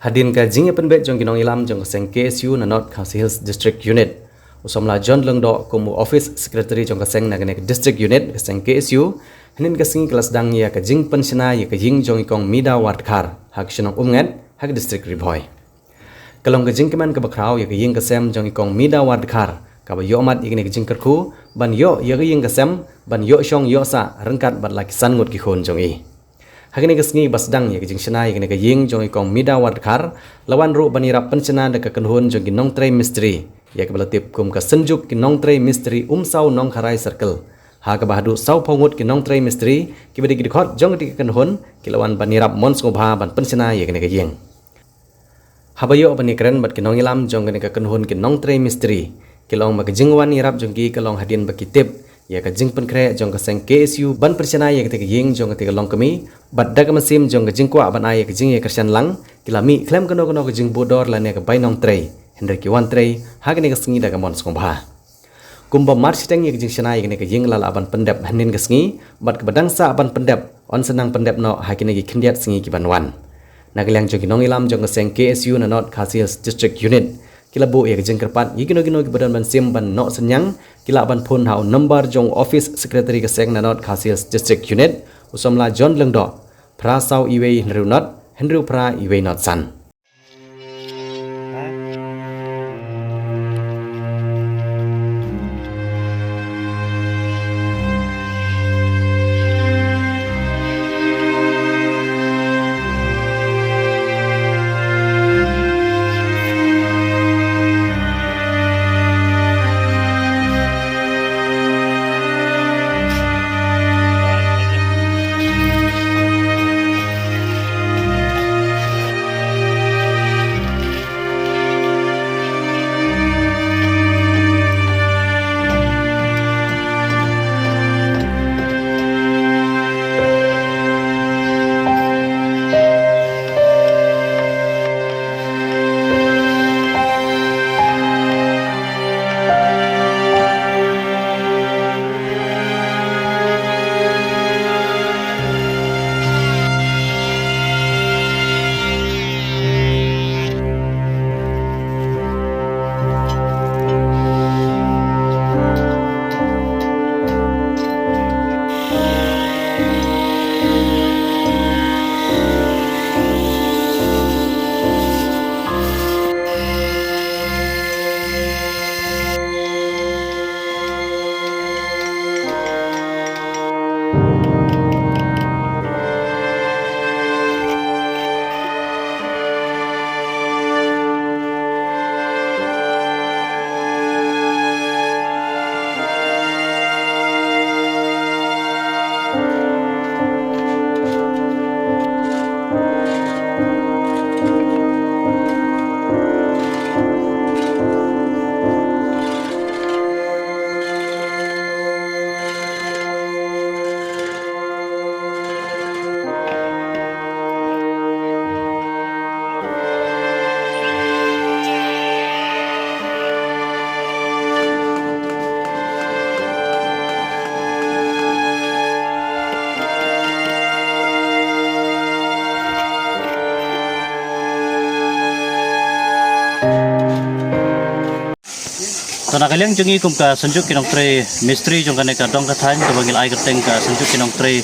Hadin ka jing penbet jong kinong ilam jong seng KSU na North Khasi Hills District Unit. Usomla John Lengdo kumu Office Secretary jong kaseng na ganek District Unit kaseng KSU. Hanin kasengi kelas dang ya ka jing pensiona ya ka jing jong ikong Mida Wardkar hak Shillong Umnget hak District Bhoi. Kalong ka jing keman ka bakrao ya ka jing kasem jong ikong Mida Wardkar ka ba yo mat ikne ka jing kerku ban yo ya ka jing kasem ban yo shong yo sa rengkat bat laki san ngut ki khon jong i. Hakini kesengi basdang ya ka Jingshna ya ka jing jong ikong Mida Wardkar lawan ru banirap pensiona da ka kenhun jong ki Nongtrei Misteri ya ka balatip kum ka senjuk ki Nongtrei Misteri umsau Nongkharai Circle. Ha ka Haduh sau pongut ki Nongtrei Misteri ki badi ki khot jong ti kenhun ki lawan banirap mon sngewbha ban pensiona ya ka jing. Habayo bani keren bat ki nong ilam jong ka kenhun ki Nongtrei Misteri ki long ma ka jingwan irap jong ki kalong hadin bakitip ya ka jing penkre jong ka seng KSU ban pensiona ya ka jing jong ka long kami bat da ka masim jong ka jing kwa ban ay ka jing ya Kyrshan lang ki lami klem kono ka jing bodor la ne ka bai Nongtrei Henry ki Wantrei ha ka ne ka sengi da ka mon sngewbha. Kumba marsiteng ya Jingshna ya ka jing lala aban pendep hanin ka sengi bat ka badangsa aban pendep on senang pendep no ha ki ne ki khindiat sengi ki banwan. Nagaliang jong ki nong ilam jong ka seng KSU na North Khasi Hills District Unit kilabu ya jing kerpat yikino ki badan ban sim ban no senyang kila ban phun hau number jong Office Secretary ka seng na North Khasi Hills District Unit usomla John Lengdo prasau iwei Henry pra iwei not san. Nakaliang jungi kum ka senjuk ki Nongtrei Misteri jong ka dong ka than ka bagil ai kateng ka senjuk ki Nongtrei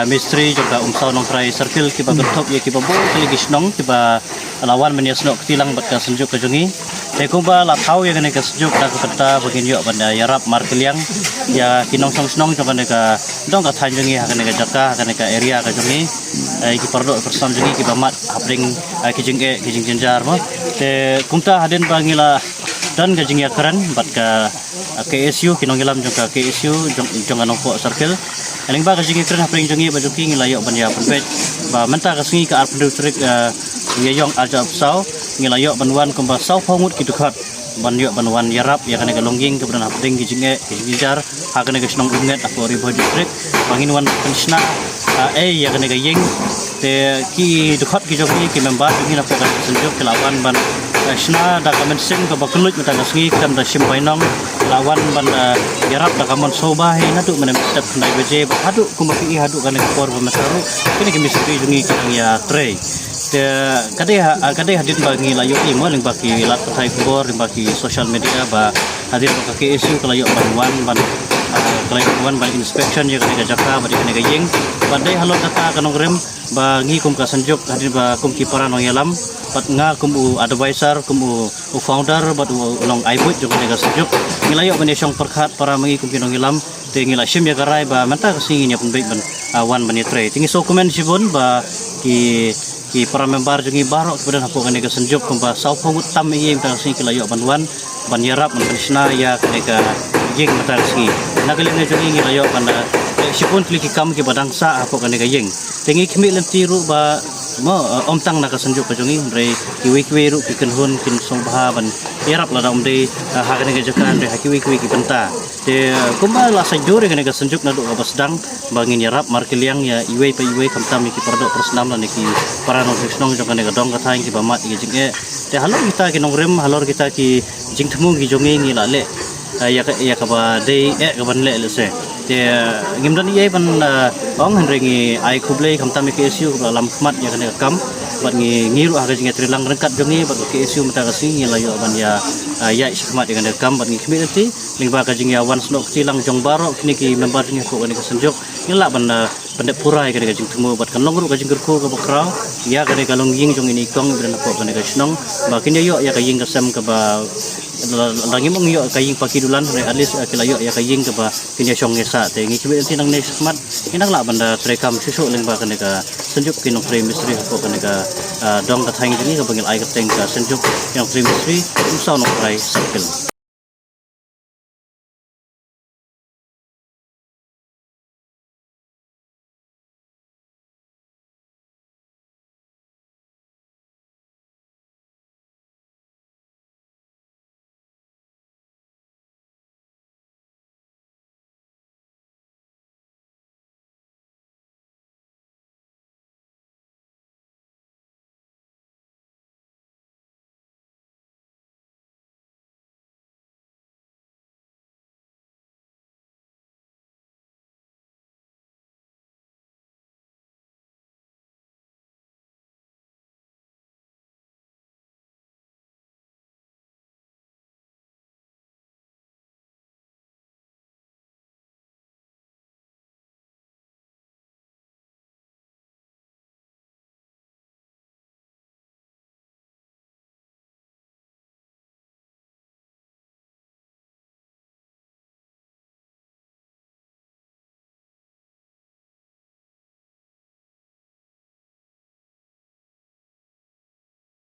Misteri jong ka umsau Nongtrei Circle ki ba berthop ye ki ba bo ki Gishnong ki ba lawan meniasno ketilang bat ka senjuk ka jungi te kum ba la thau ye ka senjuk ka peta bagin yo banda yarap markeliang ya ki nong snong jong ka dong ka than jungi ha ka jaka ka area ka jungi ki pardo person jungi ki ba mat hapling ki jing jenjar mo te kumta haden bangila dan ka jingya keren bat ka KSU kinong ilam jong ka KSU jong Nongpoh Circle aling ba ka jingya keren hapring jongi ba joki ngilayo banya penpet ba menta ka sengi ka arpendutrik ngeyong aja sau ngilayo banwan kumba sau pongut ki dukhat banyo banwan yarap ya kana ka longging ke badan hapring ki jingjar ha kana ka Shillong Umnget Bhoi district bangin wan pensiona ya kana ka yeng te ki dukhat ki joki ki member jongi na pokan senjuk ke lawan ban Shna da kamen sing ka bakulut mata ngasngi kan da sim bainong lawan ban yarap da kamon soba he na tu menem tap nai beje Haduh kumaki Haduh kan khubor ba masaru kini ki Misteri jungi ki ya Trei kadai hadir bagi layu imo ling bagi lat patai khubor ling bagi social media ba hadir ka KSU kalayo banwan ban kalayo banwan ban inspection je ka jaka ba dikene ka yeng badai halon kata kanong rem ba ngi kum ka sanjuk hadir ba kum ki para nong yalam pat nga kum advisor kum founder ba long aibut jo ka sanjuk ngilayo ban syong perkhat para mengi kum kinong yalam te ngila sim ya karai ba manta kasingin ya pun baik ban wan ban Nongtrei tingi so komen sibon ba ki para member jungi barok kemudian hapo kene kesenjuk kumpa sau pongut tam yeng ta sing kilayo banwan ban yarap ban Jingshna ya kene ka yeng mata singi nakale ne jungi ngilayo panda sipun kliki kam ki badang sa hapo kene ka yeng tingi khmi lenti ru ba mo omtang na kesenjuk ka jungi re kiwi ru ki kenhun kin sngewbha ban yarap la dam de ha kene ka jakan re kiwi ki bynta te kumba la sajure kene ka senjuk na do ka basdang bangin yarap markiliang ya iwe pa iwe kamtam ki pardo persnam la ki para no Shillong jong kane dong ka thaing ki bamat ki jinge te halor kita ki nongrem halor kita ki jingthmu ki jonge ngi la le ya ka ba de ka ban le se te ngimdan ye ban ong han rengi ai khuble kamtam ki KSU ba lam khmat ya kane kam bat ngi ru aga jinge trilang rengkat jonge bat KSU mata ka sing la yo ban ya ya khmat ya kane kam bat ngi khmi ti lingba ka jinge wan snok tilang jong barok kini ki member ngi ko kane ka senjuk ngila ban pendek purai kene ka jingthmu bat kan longru ka jinggerku ka bakrau ya kene ka longging jong ini kong bran ko kene ka Shillong ba kini yo ya ka ying ka sem ka ba langi mong yo ka ying pakidulan re at least kila yo ya ka ying ka ba kini syong ngesa te ngi kibe tinang next mat inang la banda trekam susu lengba kene ka senjuk ki Nongtrei Misteri ko kene ka dong ka thaing jingi ka bangil ai ka teng ka senjuk Nongtrei Misteri umsau Nongtrei circle